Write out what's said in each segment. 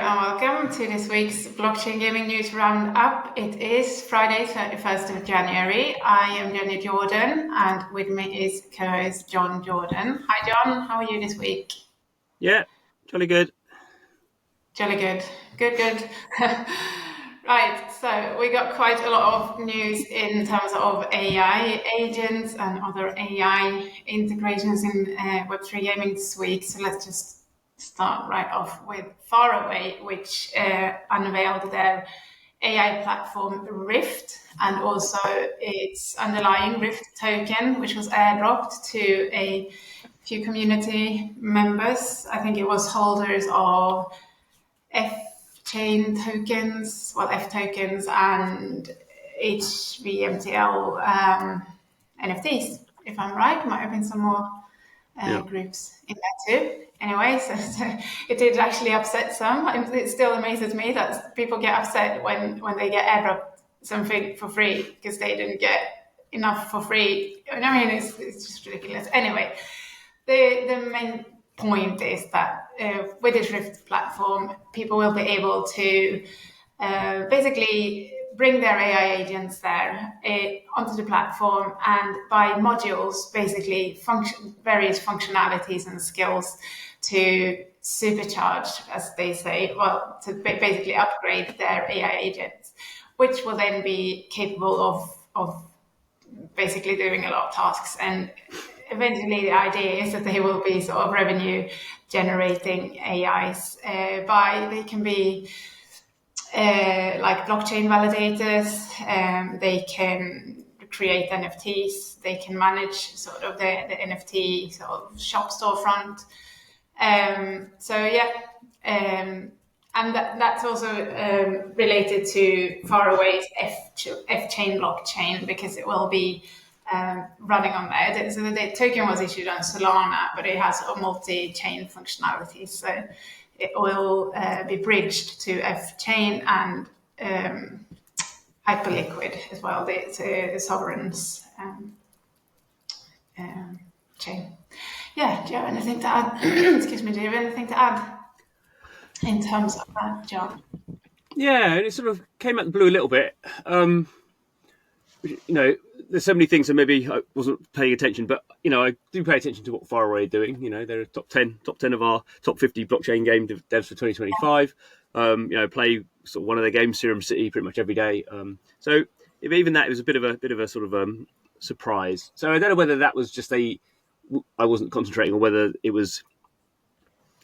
and welcome to this week's Blockchain Gaming News Roundup. It is Friday, 31st of January. I am Jenny Jordan, and with me is co-host John Jordan. Hi, John. How are you this week? Yeah, jolly good. Jolly good. Good. Right, so we got quite a lot of news in terms of AI agents and other AI integrations in Web3 gaming this week. So let's just start right off with Faraway, which unveiled their AI platform Rift and also its underlying Rift token, which was airdropped to a few community members. I think it was holders of F-chain tokens, F tokens and HVMTL NFTs, if I'm right. Might have been some more groups in there too. Anyway, so it did actually upset some. It still amazes me that people get upset when they get airdropped something for free because they didn't get enough for free. I mean, it's just ridiculous. Anyway, the main point is that with this Rift platform, people will be able to basically bring their AI agents there onto the platform and buy modules, basically various functionalities and skills to supercharge, as they say, to basically upgrade their AI agents, which will then be capable of basically doing a lot of tasks. And eventually the idea is that they will be sort of revenue generating AIs they can be like blockchain validators, they can create NFTs, they can manage sort of the NFT sort of shop storefront. And that's also related to Faraway's F-chain blockchain because it will be running on there. So the token was issued on Solana, but it has a multi-chain functionality. So it will be bridged to F-chain and Hyperliquid as well, the sovereign's chain. Yeah, do you have anything to add? Excuse me, do you have anything to add in terms of that, John? Yeah, and it sort of came out the blue a little bit. There's so many things that maybe I wasn't paying attention, but I do pay attention to what Faraway are doing. They're top 10 of our top 50 blockchain game devs for 2025. Play sort of one of their games, Serum City, pretty much every day. So even that, it was a bit of a sort of surprise. So I don't know whether that was just I wasn't concentrating on whether it was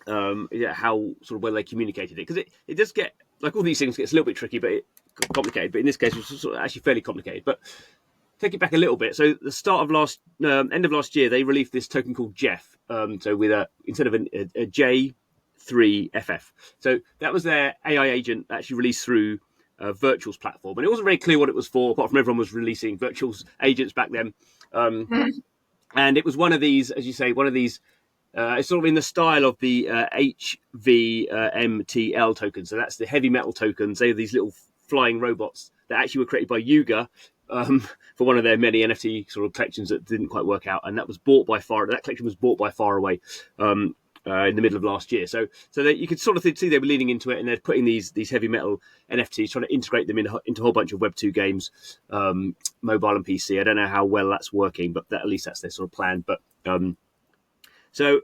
how sort of whether they communicated it, because it does get, like all these things, gets a little bit tricky, but complicated. But in this case, it was sort of actually fairly complicated. But take it back a little bit. So the end of last year, they released this token called Jeff. So with instead of a J3FF. So that was their AI agent actually released through Virtual's platform, and it wasn't very clear what it was for, apart from everyone was releasing Virtual's agents back then. And it was one of these, as you say, it's sort of in the style of the HVMTL tokens. So that's the heavy metal tokens. They are these little flying robots that actually were created by Yuga for one of their many NFT sort of collections that didn't quite work out. And that was bought by That collection was bought by Faraway in the middle of last year. So that you could sort of see they were leaning into it, and they're putting these heavy metal NFTs, trying to integrate them into a whole bunch of Web2 games, mobile and PC. I don't know how well that's working, but at least that's their sort of plan. But So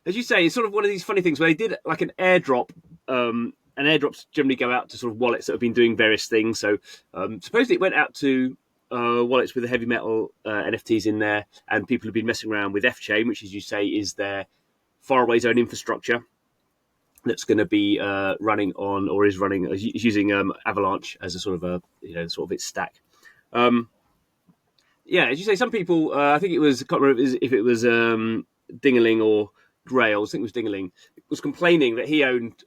as you say, it's sort of one of these funny things where they did like an airdrop, and airdrops generally go out to sort of wallets that have been doing various things. So supposedly it went out to wallets with the heavy metal NFTs in there, and people have been messing around with F-chain, which, as you say, is their Faraway's own infrastructure that's going to be running on, or is using Avalanche as a sort of sort of its stack. As you say, some people, I think it was, I can't remember if it was Dingaling or Grails, I think it was Dingaling, was complaining that he owns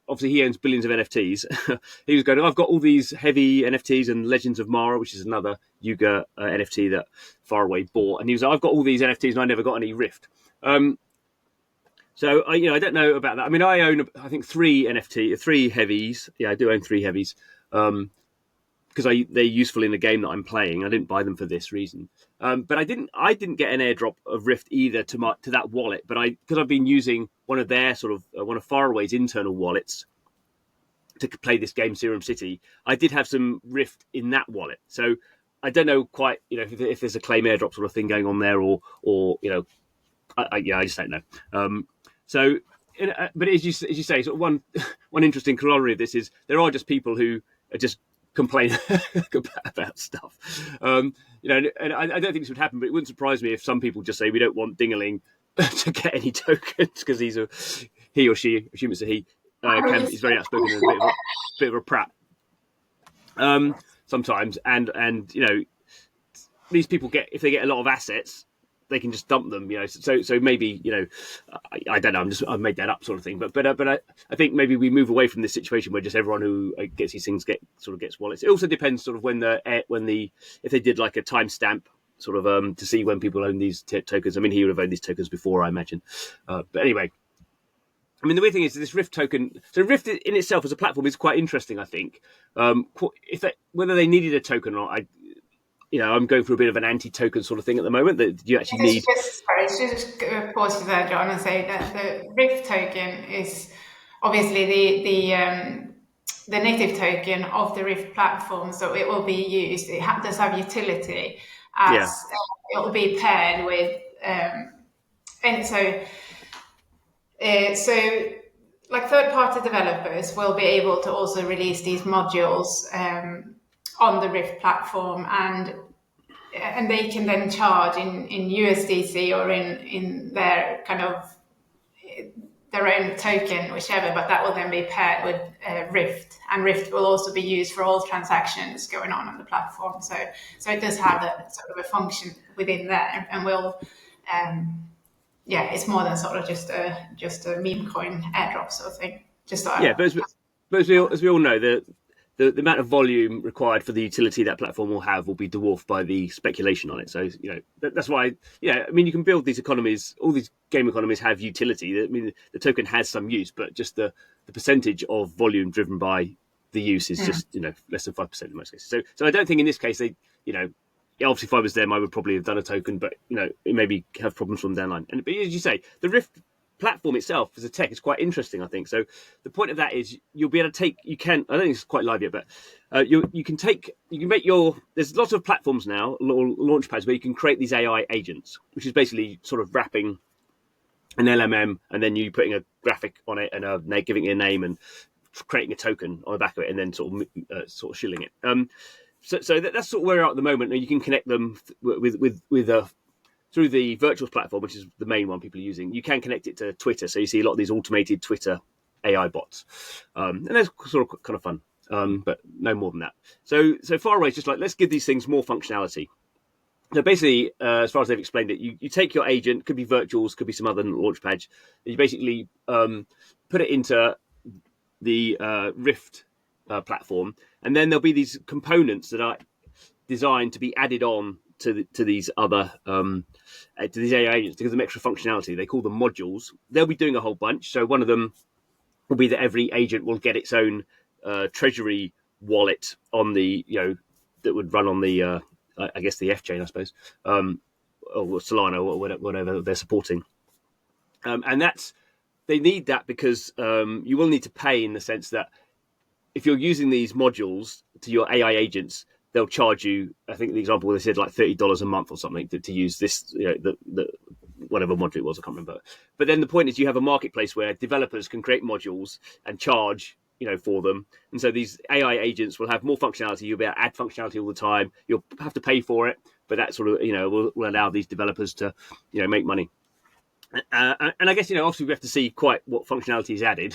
billions of NFTs. He was going, I've got all these heavy NFTs and Legends of Mara, which is another Yuga NFT that Faraway bought. And he was like, I've got all these NFTs and I never got any Rift. So I don't know about that. I mean, I own, I think, three heavies. Yeah, I do own three heavies. they're useful in a game that I'm playing. I didn't buy them for this reason. But I didn't get an airdrop of Rift either to that wallet. But because I've been using one of their one of Faraway's internal wallets to play this game, Serum City, I did have some Rift in that wallet. So I don't know quite, if there's a claim airdrop sort of thing going on there, or I just don't know. But as you say, sort of one interesting corollary of this is there are just people who are just complain about stuff. And I don't think this would happen, but it wouldn't surprise me if some people just say we don't want Dingaling to get any tokens because he or she, assume it's a he, is very outspoken and a bit of a prat sometimes, and these people if they get a lot of assets, they can just dump them, So maybe, I don't know. I've made that up, sort of thing. But I think maybe we move away from this situation where just everyone who gets these things gets wallets. It also depends sort of if they did like a timestamp sort of to see when people own these tokens. I mean, he would have owned these tokens before, I imagine. But anyway, I mean, the weird thing is this Rift token. So Rift in itself as a platform is quite interesting, I think. Whether they needed a token or not, I'm going through a bit of an anti-token sort of thing at the moment that you actually need. Just pause you there, John, and say that the Rift token is obviously the native token of the Rift platform, so it will be used. It does have utility as it will be paired with, and so like third-party developers will be able to also release these modules on the Rift platform, and they can then charge in USDC or in their kind of their own token, whichever, but that will then be paired with Rift, and Rift will also be used for all transactions going on the platform. So it does have that sort of a function within there, and will, it's more than sort of just a meme coin airdrop sort of thing. But as we all know, the amount of volume required for the utility that platform will be dwarfed by the speculation on it. So, that's why, I mean, you can build these economies, all these game economies have utility. I mean, the token has some use, but just the percentage of volume driven by the use is just, less than 5% in most cases. So I don't think in this case, obviously if I was them, I would probably have done a token, but, it maybe have problems from down the line. But as you say, the Rift platform itself as a tech is quite interesting, I think. So the point of that is you'll be able to I don't think it's quite live yet, but you can make there's lots of platforms now, little launchpads where you can create these AI agents, which is basically sort of wrapping an LMM and then you putting a graphic on it and giving it a name and creating a token on the back of it and then sort of shilling it. So that's sort of where we're at the moment, and you can connect them with through the virtual platform, which is the main one people are using. You can connect it to Twitter, so you see a lot of these automated Twitter AI bots, and that's sort of kind of fun, but no more than that. So Faraway is just like, let's give these things more functionality. So basically, as far as they've explained it, you take your agent, could be virtuals, could be some other launchpad, and you basically put it into the Rift platform, and then there'll be these components that are designed to be added on to these other to these AI agents to give them extra functionality. They call them modules. They'll be doing a whole bunch. So one of them will be that every agent will get its own treasury wallet on the that would run on the I guess the F chain, I suppose, or Solana or whatever they're supporting. And they need that because you will need to pay in the sense that if you're using these modules to your AI agents, they'll charge you, I think the example they said like $30 a month or something to use this, the whatever module it was, I can't remember. But then the point is you have a marketplace where developers can create modules and charge, for them. And so these AI agents will have more functionality. You'll be able to add functionality all the time. You'll have to pay for it, but that sort of, will allow these developers to, make money. And I guess, obviously we have to see quite what functionality is added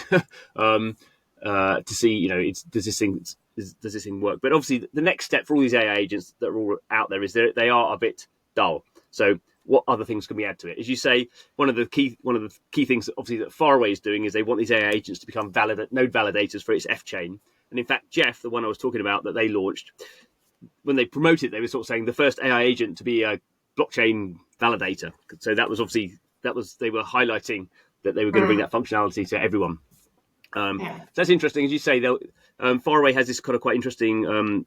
to see, does this thing work? But obviously, the next step for all these AI agents that are all out there is they are a bit dull. So, what other things can we add to it? As you say, one of the key things, obviously, that Faraway is doing is they want these AI agents to become node validators for its F chain. And in fact, Jeff, the one I was talking about that they launched, when they promoted it, they were sort of saying the first AI agent to be a blockchain validator. So that was they were highlighting that they were going to bring that functionality to everyone. So that's interesting. As you say, Faraway has this kind of quite interesting.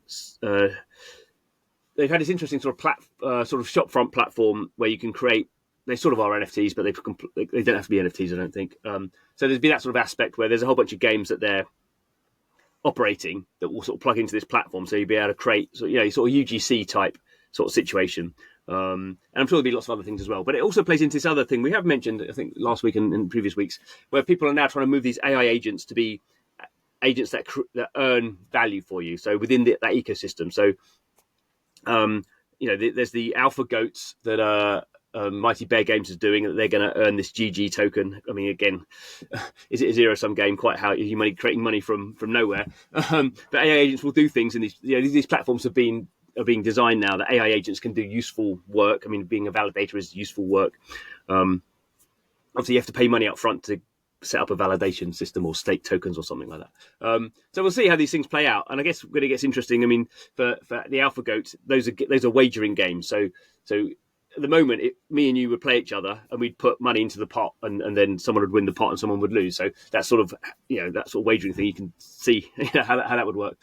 They've had this interesting sort of shopfront platform where you can create. They sort of are NFTs, but they don't have to be NFTs, I don't think. So there's been that sort of aspect where there's a whole bunch of games that they're operating that will sort of plug into this platform, so you'll be able to create sort of UGC type sort of situation. And I'm sure there'll be lots of other things as well. But it also plays into this other thing we have mentioned, I think, last week and in previous weeks, where people are now trying to move these AI agents to be agents that earn value for you. So within that ecosystem. So, there's the alpha goats that Mighty Bear Games is doing, that they're going to earn this GG token. I mean, again, is it a zero-sum game? Quite how you creating money from nowhere. But AI agents will do things, and these platforms are being designed now that AI agents can do useful work. I mean, being a validator is useful work. Obviously, you have to pay money up front to set up a validation system or stake tokens or something like that. So we'll see how these things play out. And I guess when it gets interesting, I mean, for the alpha goats, those are wagering games. So at the moment, me and you would play each other, and we'd put money into the pot, and then someone would win the pot and someone would lose. So that sort of wagering thing, you can see how that would work.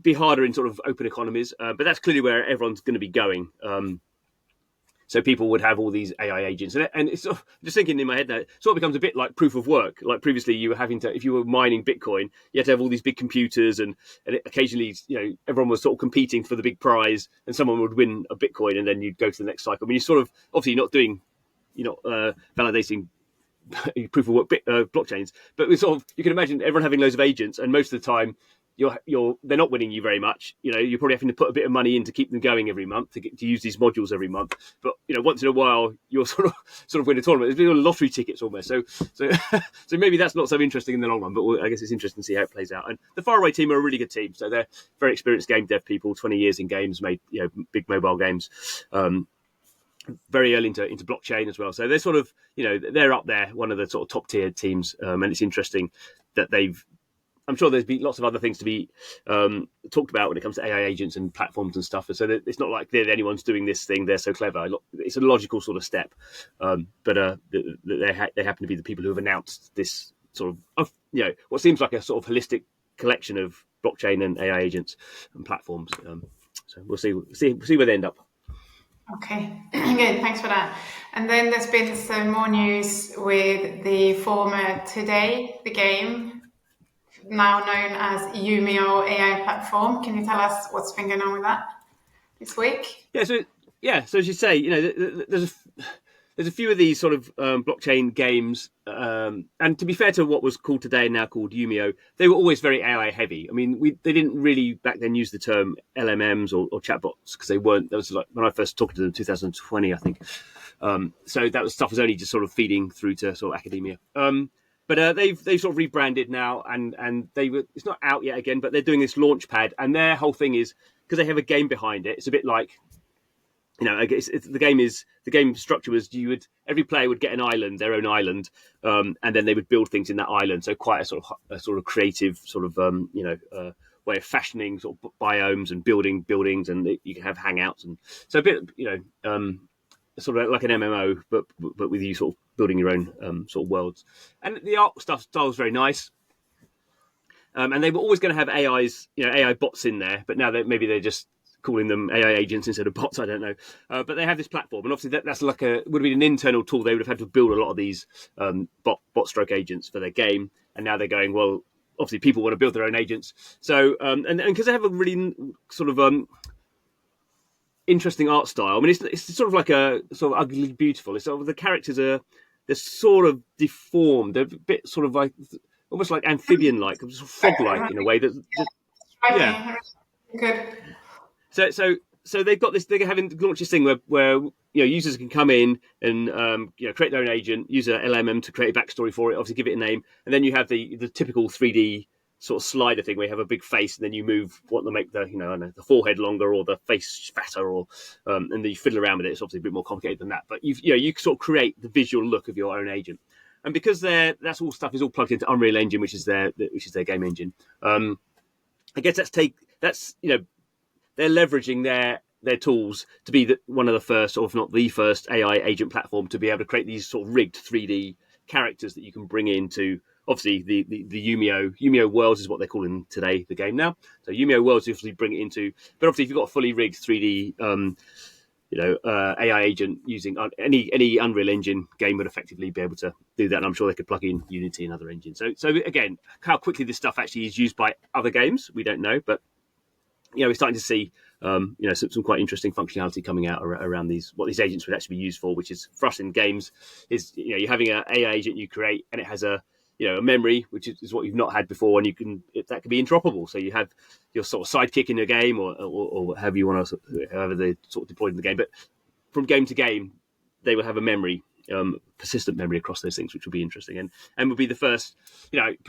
Be harder in sort of open economies, but that's clearly where everyone's going to be going. So people would have all these AI agents, and it's sort of, just thinking in my head now, it sort of becomes a bit like proof of work. Like previously, you were having to, if you were mining Bitcoin, you had to have all these big computers, and occasionally, everyone was sort of competing for the big prize, and someone would win a Bitcoin, and then you'd go to the next cycle. I mean, you're not validating proof of work blockchains, but you can imagine everyone having loads of agents, and most of the time, they're not winning you very much. You're probably having to put a bit of money in to keep them going every month, to use these modules every month. But once in a while, you'll sort of win a tournament. It's little lottery tickets almost. So maybe that's not so interesting in the long run. But I guess it's interesting to see how it plays out. And the Faraway team are a really good team. So they're very experienced game dev people, 20 years in games, made big mobile games. Very early into blockchain as well. So they're sort of they're up there, one of the sort of top tier teams. And it's interesting that I'm sure there's been lots of other things to be talked about when it comes to AI agents and platforms and stuff. So it's not like they're the only ones doing this thing. They're so clever. It's a logical sort of step. But they happen to be the people who have announced this sort of what seems like a sort of holistic collection of blockchain and AI agents and platforms. So we'll see where they end up. Okay, good. Thanks for that. And then there's been some more news with the former Today, the game, now known as Youmio AI platform. Can you tell us what's been going on with that this week? So as you say, there's a few of these sort of blockchain games, and to be fair to what was called Today, now called Youmio, they were always very AI heavy. I mean, they didn't really back then use the term LMMs or chatbots, because they weren't. That was like when I first talked to them in 2020, I think. So that stuff was only just sort of feeding through to sort of academia. But they've sort of rebranded now, and it's not out yet again, but they're doing this launchpad, and their whole thing is, because they have a game behind it, it's a bit like, I guess the game structure was every player would get an island, their own island, and then they would build things in that island. So quite a sort of creative sort of way of fashioning sort of biomes and building buildings, and you can have hangouts, and so a bit sort of like an MMO, but with you sort of building your own sort of worlds. And the art style is very nice. And they were always going to have AI bots in there, but now maybe they're just calling them AI agents instead of bots. I don't know. But they have this platform, and obviously that's would have been an internal tool. They would have had to build a lot of these bot stroke agents for their game, and now they're going, well, obviously people want to build their own agents. So and because they have a really sort of interesting art style. I mean, it's sort of like a sort of ugly beautiful. It's sort of, the characters they're sort of deformed. They're a bit sort of like almost like amphibian-like, sort of frog-like in a way. Yeah. Good. So they've got this. They're having launched this thing where users can come in and create their own agent, use an LMM to create a backstory for it, obviously give it a name, and then you have the typical 3D sort of slider thing where you have a big face and then you want to make the forehead longer or the face fatter, or and then you fiddle around with it. It's obviously a bit more complicated than that, but you sort of create the visual look of your own agent. And because that's all stuff is all plugged into Unreal Engine, which is their game engine. I guess they're leveraging their tools to be one of the first, or if not the first, AI agent platform to be able to create these sort of rigged 3D characters that you can bring into obviously the Youmio Worlds is what they're calling today the game now. So Youmio Worlds obviously bring it into, but obviously if you've got a fully rigged 3D AI agent using any Unreal Engine game would effectively be able to do that, and I'm sure they could plug in Unity and other engines. So again, how quickly this stuff actually is used by other games, we don't know, but we're starting to see some quite interesting functionality coming out around what these agents would actually be used for, which is for us in games is you're having an AI agent you create, and it has a memory, which is what you've not had before, and that can be interoperable. So you have your sort of sidekick in your game, or however you want to, however they sort of deployed in the game. But from game to game, they will have a memory, persistent memory across those things, which will be interesting, and will be the first.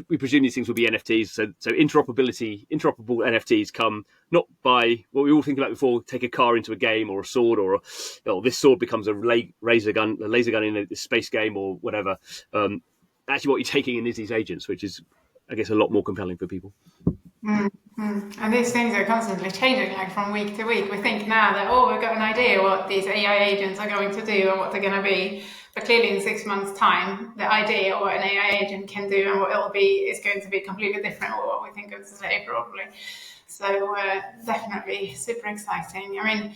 We presume these things will be NFTs. So interoperable NFTs come not by what we all think about before. Take a car into a game, or a sword, or this sword becomes a laser gun in a space game, or whatever. Actually, what you're taking in is these agents, which is, I guess, a lot more compelling for people. And these things are constantly changing, like from week to week. We think now that, we've got an idea what these AI agents are going to do and what they're going to be. But clearly in 6 months' time, the idea of what an AI agent can do and what it'll be is going to be completely different from what we think of today, probably. So definitely super exciting. I mean,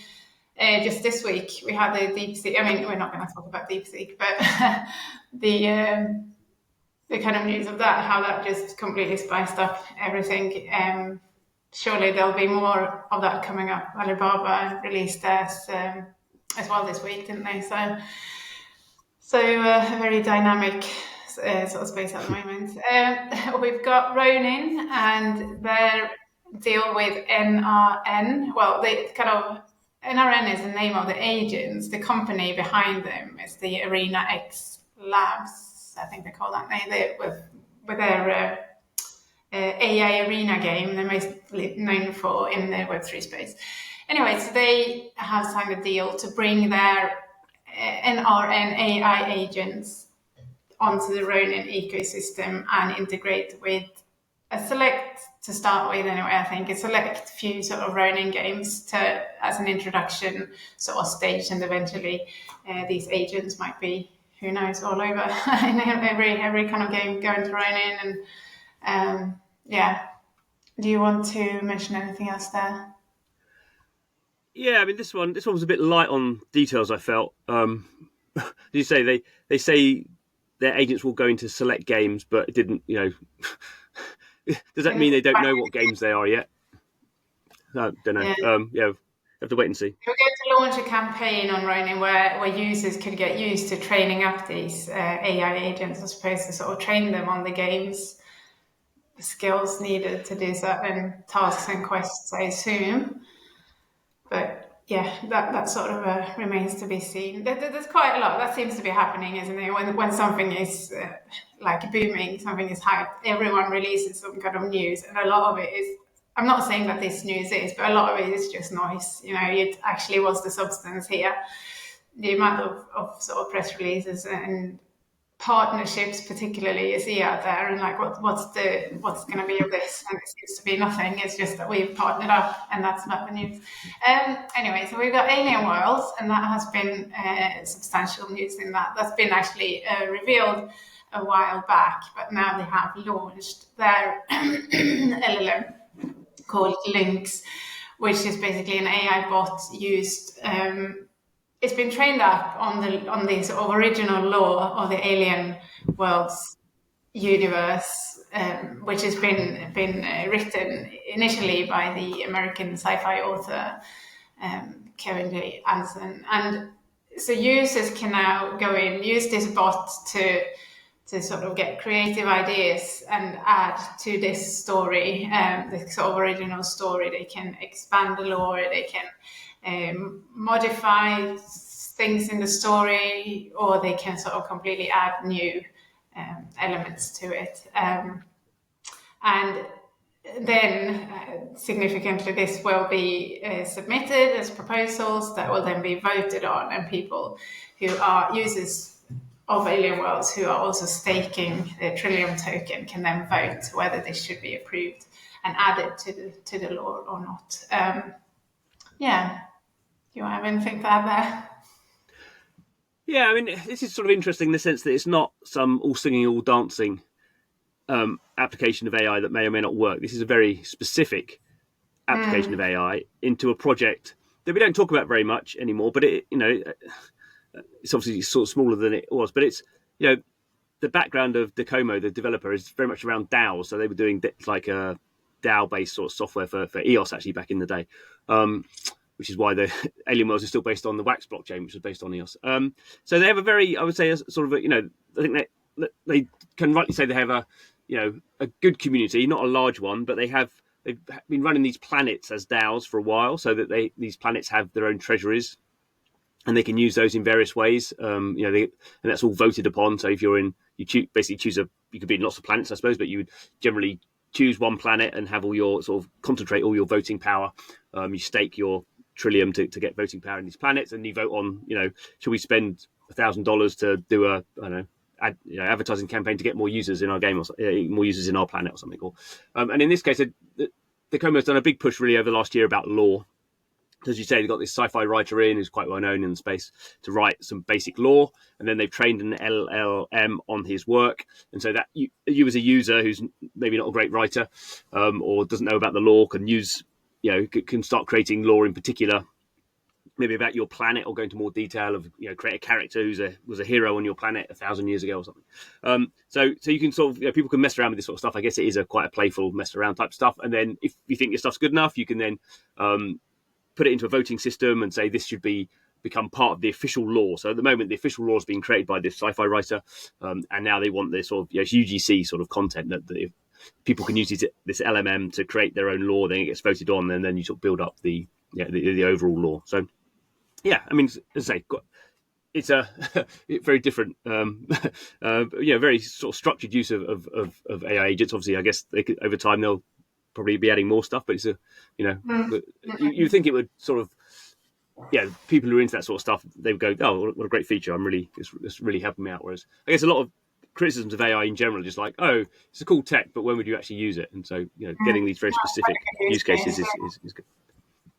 just this week, we had the DeepSeek. I mean, we're not going to talk about DeepSeek, but the kind of news of that, how that just completely spiced up everything. Surely there'll be more of that coming up. Alibaba released theirs as well this week, didn't they? So a very dynamic sort of space at the moment. We've got Ronin and their deal with NRN. Well, they kind of NRN is the name of the agents. The company behind them is the Arena X Labs. I think they call that name. With their AI Arena game, they're mostly known for in the Web3 space. Anyway, so they have signed a deal to bring their NRN AI agents onto the Ronin ecosystem and integrate with to start with anyway, I think, a select few sort of Ronin games as an introduction sort of stage, and eventually these agents might be, who knows, all over in every kind of game going to Ronin. And do you want to mention anything else there? Yeah, I mean this one was a bit light on details, I felt. Did you say they say their agents will go into select games, but it didn't, does that mean they don't know what games they are yet? No, don't know. Have to wait and see. We're going to launch a campaign on Ronin where users could get used to training up these AI agents, I suppose, to sort of train them on the games, the skills needed to do certain tasks and quests, I assume. But that sort of remains to be seen. There's quite a lot that seems to be happening, isn't it? When something is like booming, something is hyped, everyone releases some kind of news, and a lot of it is. I'm not saying that this news is, but a lot of it is just noise. It actually was the substance here. The amount of sort of press releases and partnerships, particularly, you see out there, and like what's going to be of this, and it seems to be nothing. It's just that we've partnered up, and that's not the news. Anyway, so we've got Alien Worlds, and that has been substantial news in that. That's been actually revealed a while back, but now they have launched their LLM called Lynx, which is basically an AI bot used. It's been trained up on the sort of original lore of the Alien Worlds universe, which has been written initially by the American sci-fi author Kevin J. Anderson, and so users can now go in, use this bot to sort of get creative ideas and add to this story, the sort of original story. They can expand the lore, they can modify things in the story, or they can sort of completely add new elements to it. And then, significantly, this will be submitted as proposals that will then be voted on, and people who are users of Alien Worlds who are also staking the Trillium token can then vote whether this should be approved and added to the lore or not. Do you have anything to add there? Yeah, I mean, this is sort of interesting in the sense that it's not some all singing, all dancing application of AI that may or may not work. This is a very specific application of AI into a project that we don't talk about very much anymore. But it's obviously sort of smaller than it was. But it's the background of Docomo, the developer, is very much around DAOs. So they were doing like a DAO-based sort of software for EOS actually back in the day, which is why the Alien Worlds is still based on the Wax blockchain, which was based on EOS. So they have a very, I would say, sort of, I think they can rightly say they have a good community, not a large one, but they've been running these planets as DAOs for a while, so that these planets have their own treasuries, and they can use those in various ways. And that's all voted upon. So if you're you could be in lots of planets, I suppose, but you would generally choose one planet and have all your sort of concentrate all your voting power. You stake your Trillium to get voting power in these planets, and you vote on, should we spend $1,000 to do a, I don't know, advertising campaign to get more users in our game, or more users in our planet or something. And in this case, the Como has done a big push really over the last year about lore. As you say, they've got this sci-fi writer who's quite well known in the space to write some basic lore, and then they've trained an LLM on his work. And so that you as a user who's maybe not a great writer or doesn't know about the lore can start creating lore in particular, maybe about your planet, or go into more detail of create a character who was a hero on your planet 1,000 years ago or something. So you can sort of people can mess around with this sort of stuff. I guess it is quite a playful mess around type stuff. And then if you think your stuff's good enough, you can then put it into a voting system and say this should become part of the official lore. So at the moment, the official lore is being created by this sci-fi writer, and now they want this sort of UGC sort of content that if people can use this LMM to create their own lore, then it gets voted on, and then you sort of build up the overall lore. So yeah, I mean, as I say, it's a very different, very sort of structured use of AI agents. Obviously, I guess over time they'll probably be adding more stuff, but it's you think it would sort of, people who are into that sort of stuff, they would go, oh, what a great feature! It's really helping me out. Whereas I guess a lot of criticisms of AI in general, just like, oh, it's a cool tech, but when would you actually use it? And so getting these very specific use cases is good.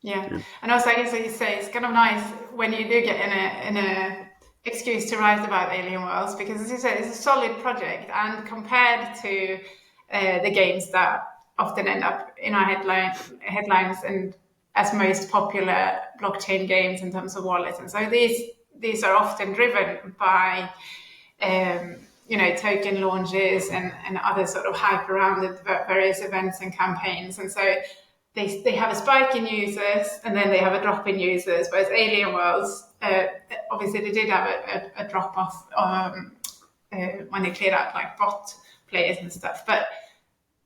Yeah, and also I guess like you say, it's kind of nice when you do get in a excuse to write about Alien Worlds, because as you said, it's a solid project, and compared to the games that often end up in our headlines and as most popular blockchain games in terms of wallets, and so these are often driven by token launches and other sort of hype around the various events and campaigns, and so they have a spike in users and then they have a drop in users. Whereas Alien Worlds, obviously they did have a drop off when they cleared out like bot players and stuff, but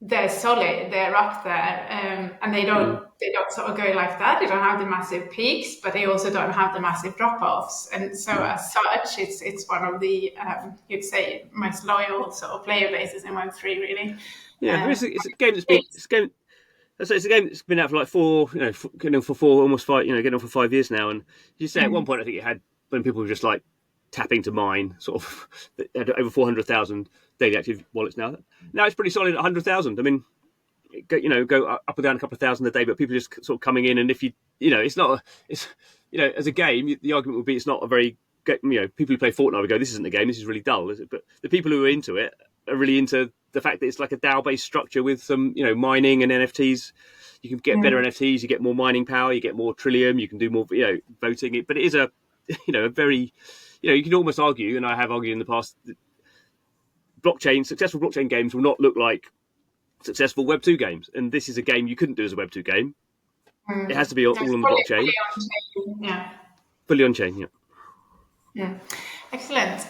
they're solid, they're up there, and they don't sort of go like that. They don't have the massive peaks, but they also don't have the massive drop-offs. And so as such, it's one of the you'd say most loyal sort of player bases in Web3, really. Yeah, it's a game that's been So it's a game that's been out for like getting on for 5 years now. And you say at one point, I think it had, when people were just like tapping to mine, sort of had over 400,000 daily active wallets now. Now it's pretty solid at 100,000. I mean, go up or down a couple of thousand a day, but people just sort of coming in. And if it's not, as a game, the argument would be it's not a very, people who play Fortnite would go, this isn't a game, this is really dull. But the people who are into it are really into the fact that it's like a DAO-based structure with some, mining and NFTs. You can get better NFTs, you get more mining power, you get more Trillium, you can do more, voting. But it is a very, you can almost argue, and I have argued in the past, that successful blockchain games will not look like successful Web2 games. And this is a game you couldn't do as a Web2 game. It has to be all on the blockchain. Fully on chain, yeah. Excellent.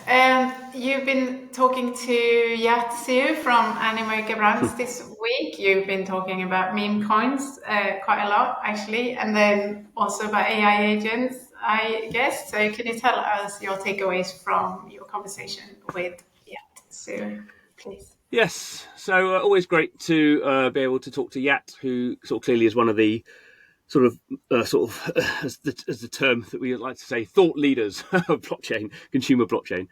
You've been talking to Yatsu from Animoca brands this week. You've been talking about meme coins quite a lot, actually, and then also about AI agents, I guess. So can you tell us your takeaways from your conversation with Yatsu, please? Yes. So always great to be able to talk to Yat, who sort of clearly is one of the as the term that we like to say, thought leaders of blockchain, consumer blockchain.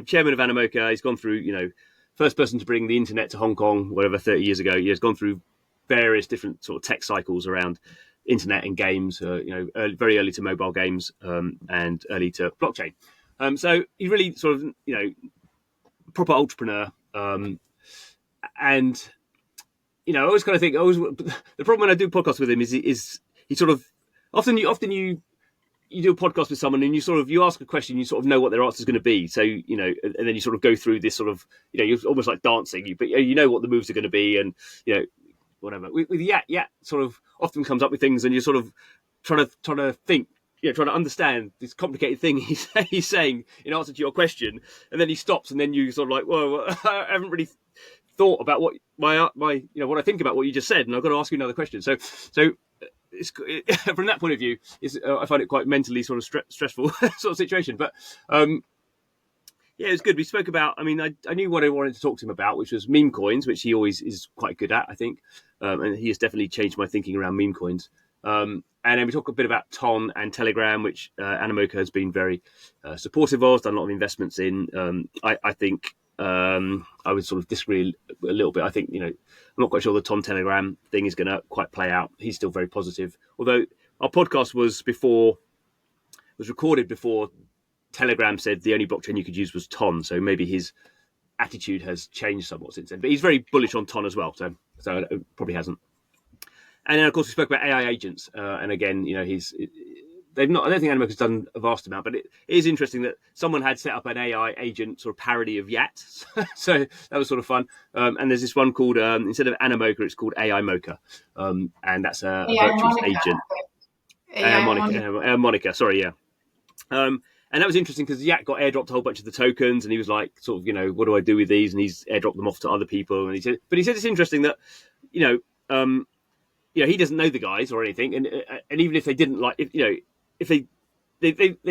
Chairman of Animoca, he's gone through, first person to bring the internet to Hong Kong, 30 years ago. He has gone through various different sort of tech cycles around internet and games, very early to mobile games and early to blockchain. So he's really sort of, proper entrepreneur. and I always kind of think, the problem when I do podcasts with him is he sort of often you do a podcast with someone and you ask a question, you sort of know what their answer is going to be. So, and then you sort of go through this sort of, you're almost like dancing, but you know what the moves are going to be, and, whatever. With Yat sort of often comes up with things, and you're sort of trying to think, trying to understand this complicated thing he's saying in answer to your question. And then he stops, and then you sort of like, well, I haven't really thought about what what I think about what you just said, and I've got to ask you another question. So from that point of view, I find it quite mentally sort of stressful sort of situation. But it was good. We spoke about. I mean, I knew what I wanted to talk to him about, which was meme coins, which he always is quite good at, I think, and he has definitely changed my thinking around meme coins. And then we talk a bit about Ton and Telegram, which Animoca has been very supportive of, done a lot of investments in. I think I would sort of disagree a little bit. I think, I'm not quite sure the Ton Telegram thing is going to quite play out. He's still very positive. Although our podcast was recorded before Telegram said the only blockchain you could use was Ton. So maybe his attitude has changed somewhat since then. But he's very bullish on Ton as well. So it probably hasn't. And then, of course, we spoke about AI agents. And again, they've not. I don't think Animoca's done a vast amount, but it is interesting that someone had set up an AI agent sort of parody of Yat. So that was sort of fun. And there's this one called, instead of Animoca, it's called AI Mocha. And that's a virtuous agent. Monica, sorry, yeah. And that was interesting because Yat got airdropped a whole bunch of the tokens, and he was like, sort of, what do I do with these? And he's airdropped them off to other people. And he said it's interesting that, he doesn't know the guys or anything, and even if they didn't like, if they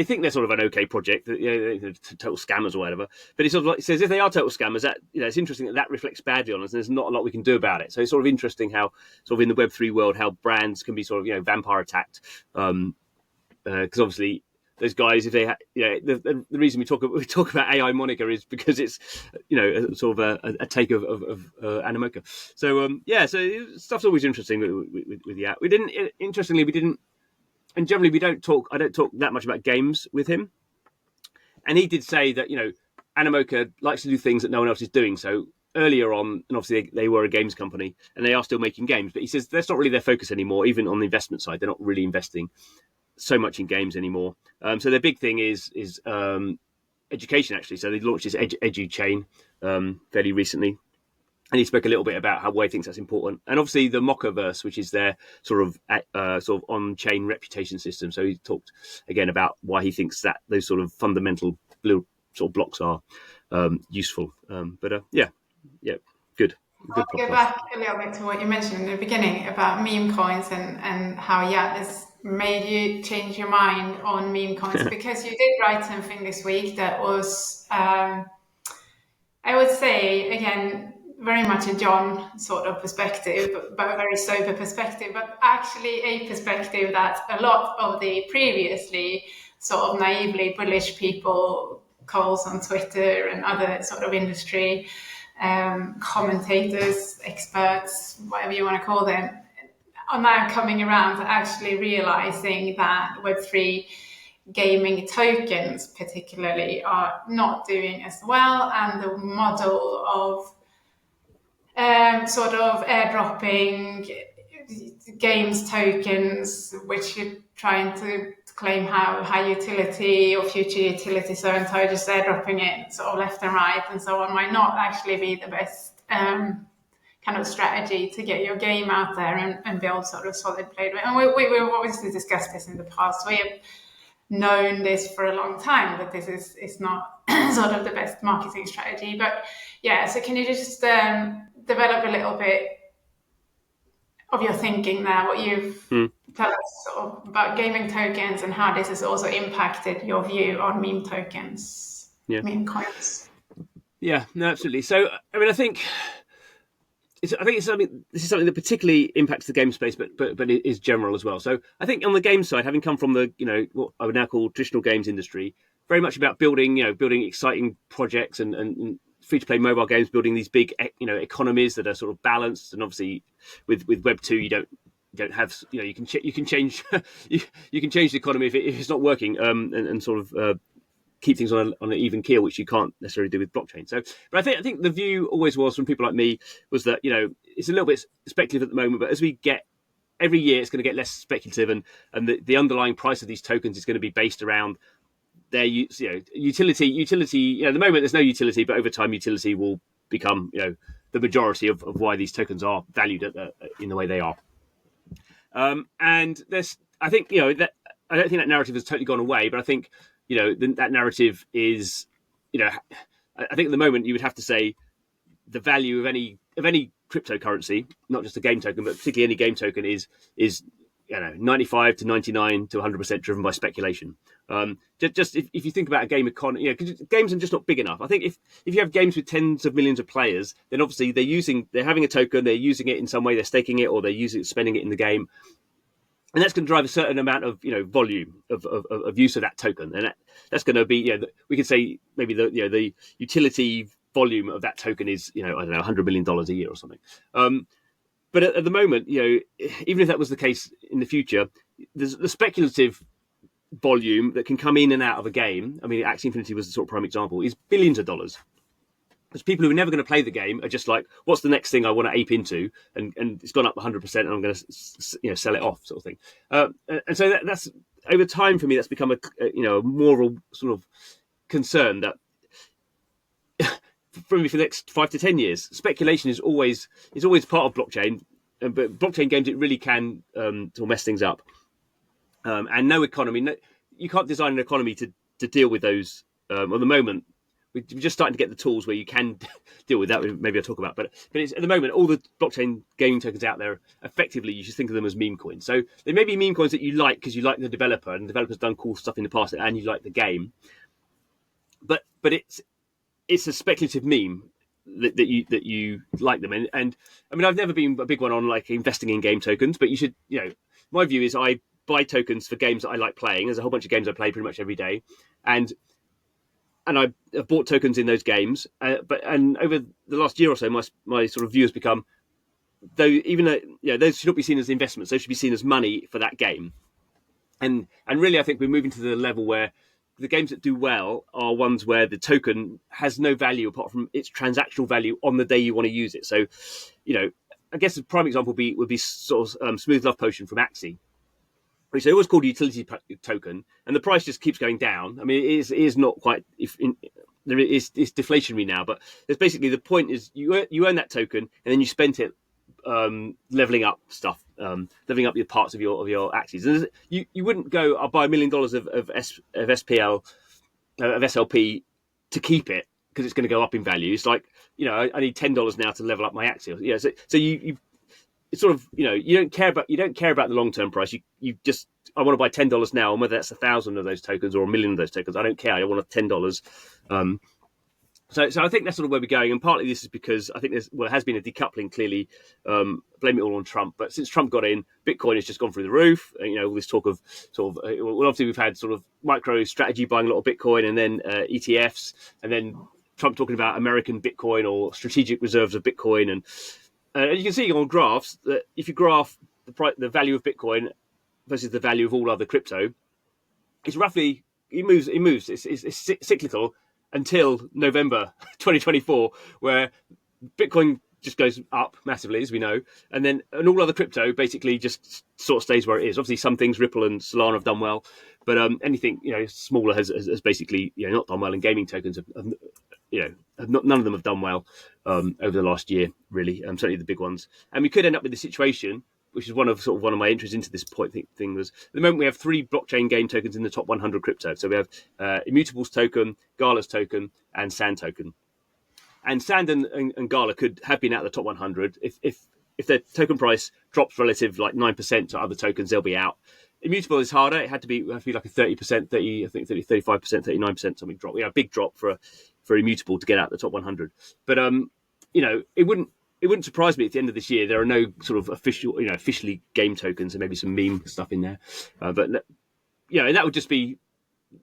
think they're sort of an okay project, total scammers or whatever. But he sort of like says if they are total scammers, that it's interesting that reflects badly on us, and there's not a lot we can do about it. So it's sort of interesting how sort of in the Web3 world, how brands can be sort of vampire attacked, because obviously those guys, if they the reason we talk about AI Monica is because it's sort of a take of Animoca. So so stuff's always interesting with Yat. We didn't and generally I don't talk that much about games with him. And he did say that Animoca likes to do things that no one else is doing. So earlier on, and obviously they were a games company and they are still making games, but he says that's not really their focus anymore. Even on the investment side, they're not really investing so much in games anymore. So their big thing is education, actually. So they launched this edu chain fairly recently, and he spoke a little bit about why he thinks that's important. And obviously the Mochaverse, which is their sort of on-chain reputation system. So he talked again about why he thinks that those sort of fundamental blue sort of blocks are useful. Good. I'll go back a little bit to what you mentioned in the beginning about meme coins and how Yat has made you change your mind on meme coins, because you did write something this week that was, I would say, again, very much a John sort of perspective, but a very sober perspective, but actually a perspective that a lot of the previously sort of naively bullish people, calls on Twitter and other sort of industry commentators, experts, whatever you want to call them, are now coming around to actually realizing that Web3 gaming tokens particularly are not doing as well, and the model of sort of airdropping games tokens, which you're trying to claim high utility or future utility, so entirely just airdropping it sort of left and right and so on, might not actually be the best kind of strategy to get your game out there and build sort of solid play. And we've obviously discussed this in the past. We have known this for a long time, that this is not sort of the best marketing strategy. But yeah, so can you just develop a little bit of your thinking there, what you've tell us sort of about gaming tokens and how this has also impacted your view on meme tokens, meme coins? Yeah, no, absolutely. So, I mean, I think this is something that particularly impacts the game space, but it is general as well. So I think on the game side, having come from the, what I would now call traditional games industry, very much about building exciting projects and free-to-play mobile games, building these big, economies that are sort of balanced. And obviously with Web 2, you don't have, you can change you can change the economy if it's not working, and sort of keep things on an even keel, which you can't necessarily do with blockchain. So, but I think the view always was from people like me was that it's a little bit speculative at the moment, but as we get every year, it's going to get less speculative, and the underlying price of these tokens is going to be based around their utility. At the moment, there's no utility, but over time, utility will become the majority of why these tokens are valued in the way they are. And there's, I think, that I don't think that narrative has totally gone away, but I think, that narrative is, I think at the moment you would have to say the value of any cryptocurrency, not just a game token, but particularly any game token is 95 to 99 to 100% driven by speculation. Just if you think about a game economy, because games are just not big enough. I think if you have games with tens of millions of players, then obviously they're having a token, they're using it in some way, they're staking it, or they're spending it in the game, and that's going to drive a certain amount of volume of use of that token, and that's going to be we could say maybe the utility volume of that token is I don't know $100 million a year or something. But at the moment, even if that was the case in the future, there's the speculative volume that can come in and out of a game. I mean, Axie Infinity was the sort of prime example, is billions of dollars. Because people who are never going to play the game are just like, what's the next thing I want to ape into? And it's gone up 100% and I'm going to sell it off, sort of thing. And so that's over time for me, that's become a more of a sort of concern that for the next 5 to 10 years, speculation is always part of blockchain, but blockchain games, it really can mess things up. And no economy, you can't design an economy to deal with those. At the moment, we're just starting to get the tools where you can deal with that. Maybe I'll talk about, but it's, at the moment, all the blockchain gaming tokens out there, effectively, you should think of them as meme coins. So they may be meme coins that you like because you like the developer, and the developer's done cool stuff in the past, and you like the game. But it's a speculative meme that you like them, and I mean, I've never been a big one on like investing in game tokens, but you should, my view is I buy tokens for games that I like playing. There's a whole bunch of games I play pretty much every day, and I've bought tokens in those games. But over the last year or so, my sort of view has become, though, even though those should not be seen as investments, those should be seen as money for that game. And really, I think we're moving to the level where the games that do well are ones where the token has no value apart from its transactional value on the day you want to use it. So, I guess a prime example would be sort of Smooth Love Potion from Axie, which they always called a utility token, and the price just keeps going down. I mean, it is not quite, it's deflationary now, but there's basically, the point is you earn that token and then you spent it leveling up stuff, leveling up your parts of your Axies. And you wouldn't go, I'll buy $1 million of SPL, of SLP to keep it because it's going to go up in value. It's like, I need $10 now to level up my Axie. Yeah, so you it's sort of, you don't care about the long-term price. You just, I want to buy $10 now, and whether that's 1,000 of those tokens or 1 million of those tokens, I don't care. I want $10. So I think that's sort of where we're going, and partly this is because I think there has been a decoupling, clearly. Blame it all on Trump, but since Trump got in, Bitcoin has just gone through the roof. All this talk of obviously we've had sort of MicroStrategy buying a lot of Bitcoin, and then ETFs, and then Trump talking about American Bitcoin or strategic reserves of Bitcoin, and you can see on graphs that if you graph the value of Bitcoin versus the value of all other crypto, it's roughly, it moves. It's cyclical until November 2024, where Bitcoin just goes up massively, as we know, and all other crypto basically just sort of stays where it is. Obviously, some things, Ripple and Solana, have done well, but anything smaller has basically not done well, and gaming tokens have none of them have done well over the last year, really. Certainly the big ones, and we could end up with a situation, which is one of my interests into this point thing was, at the moment we have 3 blockchain game tokens in the top 100 crypto. So we have Immutables token, Gala's token, and Sand token. And Sand and Gala could have been out of the top 100 if their token price drops relative like 9% to other tokens, they'll be out. Immutable is harder. It had to be like a 30%, 30, I think 35%, 39% something drop. A big drop for Immutable to get out the top 100. But it wouldn't surprise me if at the end of this year there are no sort of officially game tokens, and maybe some meme stuff in there. But and that would just be,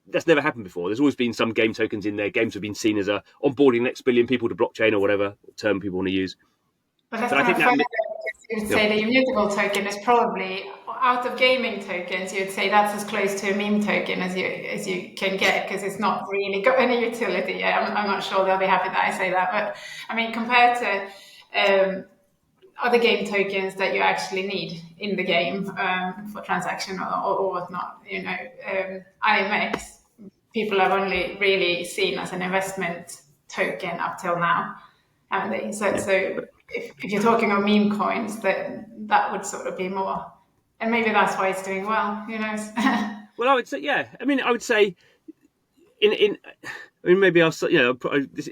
that's never happened before. There's always been some game tokens in there. Games have been seen as onboarding the next billion people to blockchain, or whatever term people want to use. But that's kind of funny that you would say the immutable token is probably, out of gaming tokens, you'd say that's as close to a meme token as you can get, because it's not really got any utility yet. I'm not sure they'll be happy that I say that, but I mean, compared to other game tokens that you actually need in the game for transaction or whatnot, IMX, people have only really seen as an investment token up till now, haven't they? So if you're talking of meme coins, that would sort of be more, and maybe that's why it's doing well. Who knows? Well, I would say, yeah. I mean, I would say I mean, maybe I'll,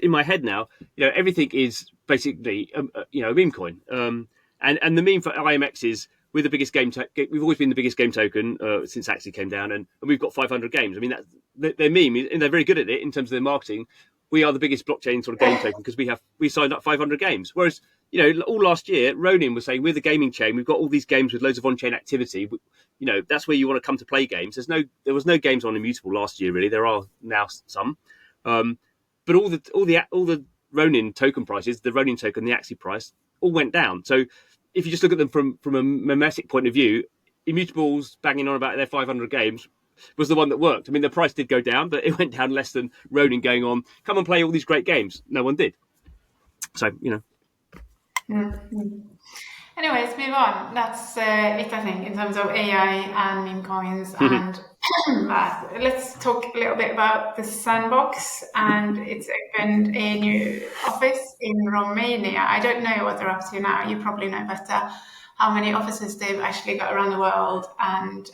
in my head now, everything is basically, a meme coin. And the meme for IMX is we're the biggest game. We've always been the biggest game token since Axie came down, and we've got 500 games. I mean, their meme, and they're very good at it in terms of their marketing. We are the biggest blockchain sort of game token because we signed up 500 games. Whereas, all last year, Ronin was saying we're the gaming chain. We've got all these games with loads of on-chain activity. That's where you want to come to play games. There was no games on Immutable last year, really. There are now some, but all the Ronin token prices, the Ronin token, the Axie price, all went down. So if you just look at them from a memetic point of view, Immutable's banging on about their 500 games was the one that worked. I mean, the price did go down, but it went down less than Ronin going on, come and play all these great games. No one did. So, Mm-hmm. Anyways, move on. That's it, I think, in terms of AI and meme coins and that. Let's talk a little bit about the Sandbox, and it's opened a new office in Romania. I don't know what they're up to now. You probably know better how many offices they've actually got around the world. And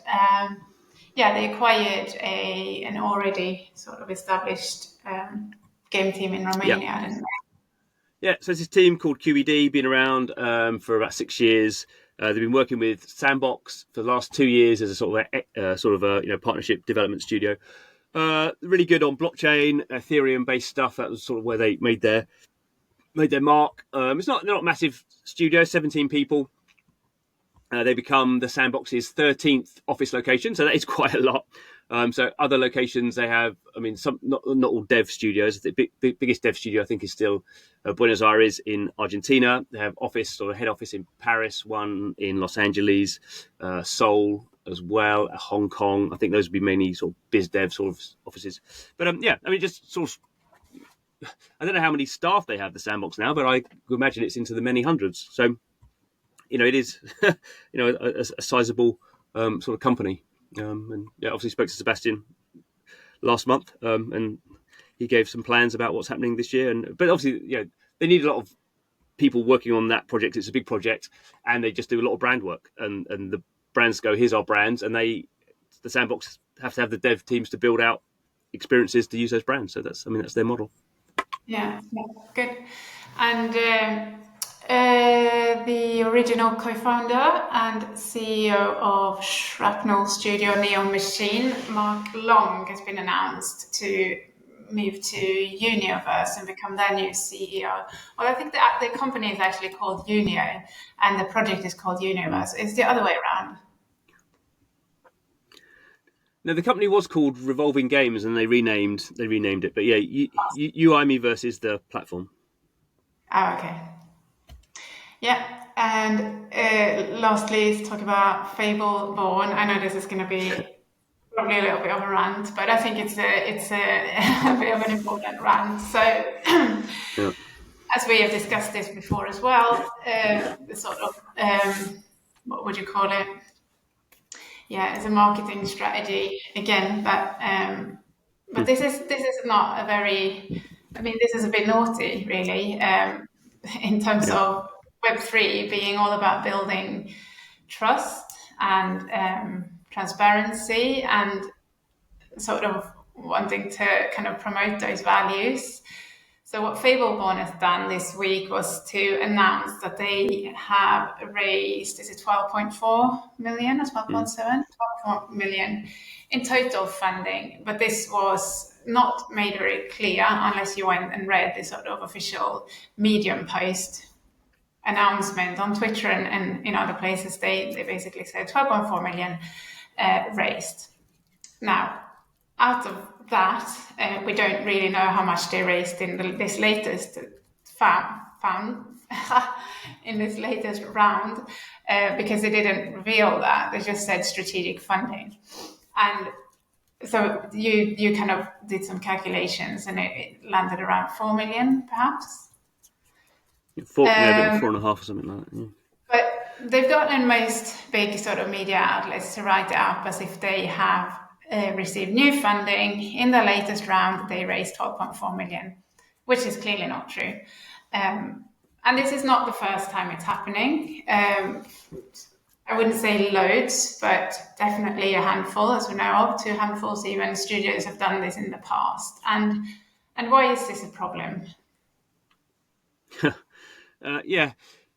they acquired an already sort of established game team in Romania, didn't they? Yeah, so it's this team called QED, been around for about 6 years. They've been working with Sandbox for the last 2 years as a sort of partnership development studio. Really good on blockchain, Ethereum-based stuff. That was sort of where they made their mark. They're not massive studio, 17 people. They become the Sandbox's 13th office location, so that is quite a lot. So other locations they have, I mean, some not all dev studios. The biggest dev studio I think is still Buenos Aires in Argentina. They have head office in Paris, one in Los Angeles, Seoul as well, Hong Kong. I think those would be mainly sort of biz dev sort of offices. But I mean, just sort of, I don't know how many staff they have the Sandbox now, but I imagine it's into the many hundreds. So it is, a sizable sort of company. And obviously spoke to Sebastian last month, and he gave some plans about what's happening this year. But obviously, they need a lot of people working on that project. It's a big project, and they just do a lot of brand work. And the brands go, here's our brands, and the Sandbox have to have the dev teams to build out experiences to use those brands. So that's their model. Yeah, good. And the original co-founder and CEO of Shrapnel Studio Neon Machine, Mark Long, has been announced to move to Unioverse and become their new CEO. Well, I think the company is actually called Youmio, and the project is called Unioverse. It's the other way around. No, the company was called Revolving Games, and they renamed it. But yeah, Unioverse is the platform. Oh, okay. Yeah, and lastly, let's talk about Fableborne. I know this is going to be probably a little bit of a rant, but I think it's a bit of an important rant. So, as we have discussed this before as well, the sort of what would you call it? Yeah, it's a marketing strategy again, but this is not a very. I mean, this is a bit naughty, really, in terms of Web3 being all about building trust and transparency and sort of wanting to kind of promote those values. So what Fableborne has done this week was to announce that they have raised, is it 12.4 million or 12.7? 12 million in total funding. But this was not made very clear unless you went and read the sort of official Medium post announcement on Twitter and in other places. They basically said 12.4 million raised. Now, out of that, we don't really know how much they raised in this latest fund. found in this latest round, because they didn't reveal that. They just said strategic funding. And so you kind of did some calculations, and it landed around 4 million, perhaps. I think 4.5 or something like that. Yeah. But they've gotten most big sort of media outlets to write it up as if they have received new funding. In the latest round, they raised 12.4 million, which is clearly not true. And this is not the first time it's happening. I wouldn't say loads, but definitely a handful, as we know of, 2 handfuls even. Studios have done this in the past. And why is this a problem? Yeah.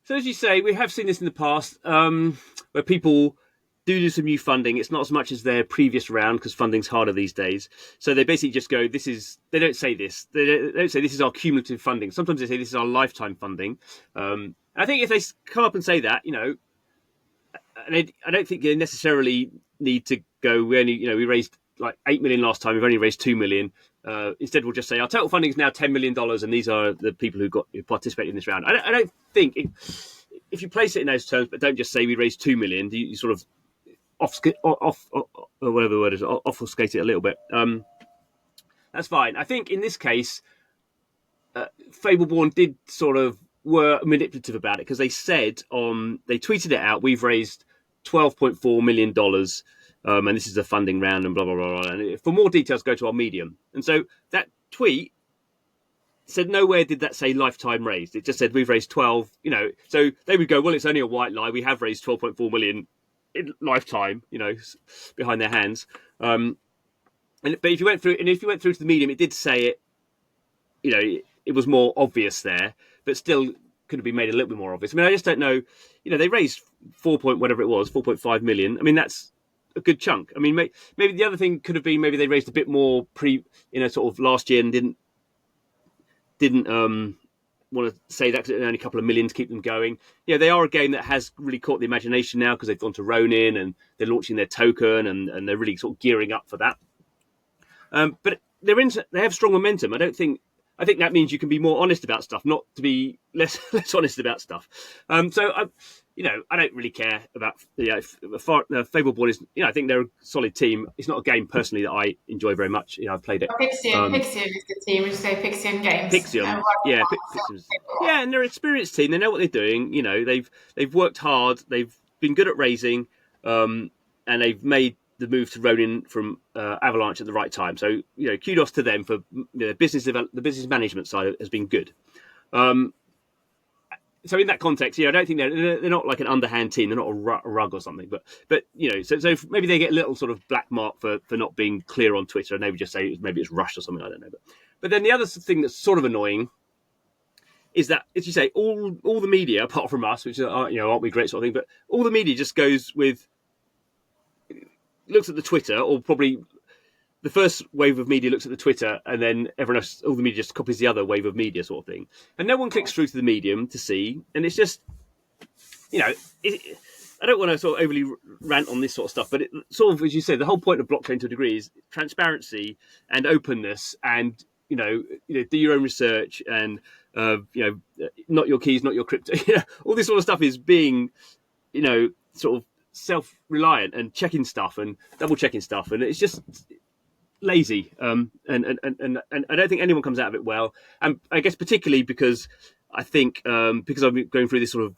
So as you say, we have seen this in the past, where people do some new funding. It's not as much as their previous round, because funding's harder these days. So they basically just go, they don't say this. They don't say this is our cumulative funding. Sometimes they say this is our lifetime funding. I think if they come up and say that, I don't think they necessarily need to go, we raised like 8 million last time, we've only raised 2 million. Instead, we'll just say our total funding is now $10 million, and these are the people who participated in this round. I don't think if you place it in those terms, but don't just say we raised 2 million, you sort of whatever the word is, obfuscate it a little bit. That's fine. I think in this case, Fableborne did sort of were manipulative about it, because they said they tweeted it out, we've raised $12.4 million, and this is a funding round, and blah, blah, blah, blah. And for more details, go to our Medium. And so that tweet said nowhere did that say lifetime raised. It just said we've raised 12, so they would go, well, it's only a white lie. We have raised 12.4 million in lifetime, behind their hands. But if you went through to the Medium, it did say it, it was more obvious there, but still could have been made a little bit more obvious. I mean, I just don't know. They raised 4.5 million. I mean, that's a good chunk. I mean, maybe the other thing could have been maybe they raised a bit more sort of last year and didn't want to say that, because it's only a couple of million to keep them going. They are a game that has really caught the imagination now, because they've gone to Ronin and they're launching their token, and they're really sort of gearing up for that. But they have strong momentum. I think that means you can be more honest about stuff, not to be less honest about stuff. So I don't really care about Fableborne is. I think they're a solid team. It's not a game personally that I enjoy very much. I've played it. Pixion is the team. You say Pixion Games. Pixion, and they're an experienced team. They know what they're doing. They've worked hard. They've been good at raising, and they've made the move to Ronin from Avalanche at the right time. So kudos to them for the business management side has been good. So in that context, I don't think they're not like an underhand team. They're not a rug or something. But so maybe they get a little sort of black mark for not being clear on Twitter, and they would just say maybe it's rushed or something. I don't know. But then the other thing that's sort of annoying is that, as you say, all the media, apart from us, which aren't we great sort of thing, but all the media just looks at the Twitter, or probably the first wave of media looks at the Twitter, and then everyone else, all the media just copies the other wave of media sort of thing. And no one clicks through to the Medium to see. And it's just, I don't want to sort of overly rant on this sort of stuff, but it sort of, as you said, the whole point of blockchain to a degree is transparency and openness, and, do your own research, and, not your keys, not your crypto. All this sort of stuff is being, sort of self-reliant and checking stuff and double checking stuff, and it's just lazy, and I don't think anyone comes out of it well. And I guess particularly because I think because I've been going through this sort of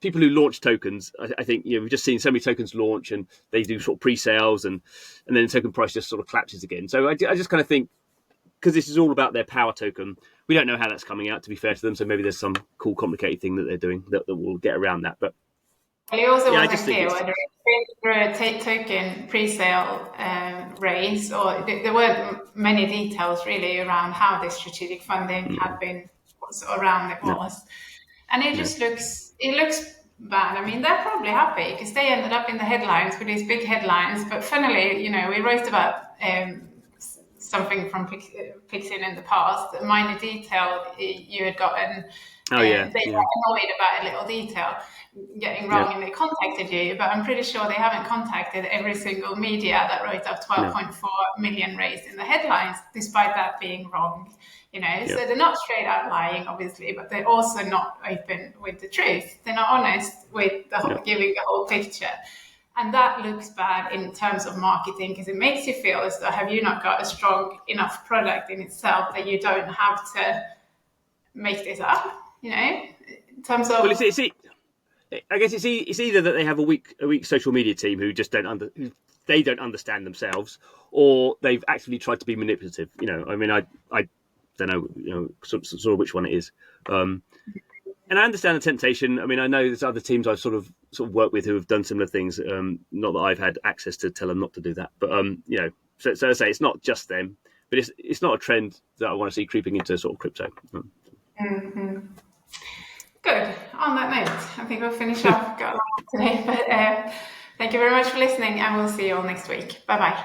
people who launch tokens, I think we've just seen so many tokens launch, and they do sort of pre-sales, and then the token price just sort of collapses again. So I just kind of think, because this is all about their power token, we don't know how that's coming out, to be fair to them. So maybe there's some cool complicated thing that they're doing that will get around that. But it also wasn't clear whether it's through a token pre-sale raise, or there weren't many details really around how this strategic funding had been, around it was. And it just looks bad. I mean, they're probably happy because they ended up in the headlines with these big headlines. But funnily, we raised about something from Pixion in the past, a minor detail you had gotten. They were annoyed about a little detail getting wrong, and they contacted you, but I'm pretty sure they haven't contacted every single media that wrote up 12.4 million raised in the headlines, despite that being wrong. So they're not straight out lying, obviously, but they're also not open with the truth. They're not honest with giving the whole picture. And that looks bad in terms of marketing, because it makes you feel as though, have you not got a strong enough product in itself that you don't have to make this up, in terms of... Well, I guess it's either that they have a weak social media team who just don't understand themselves, or they've actually tried to be manipulative. I mean, I don't know, sort of which one it is. And I understand the temptation. I mean, I know there's other teams I've sort of worked with who have done similar things. Not that I've had access to tell them not to do that, but so I say it's not just them, but it's not a trend that I want to see creeping into sort of crypto. Mm-hmm. Good. On that note, I think we'll finish off today. But thank you very much for listening, and we'll see you all next week. Bye bye.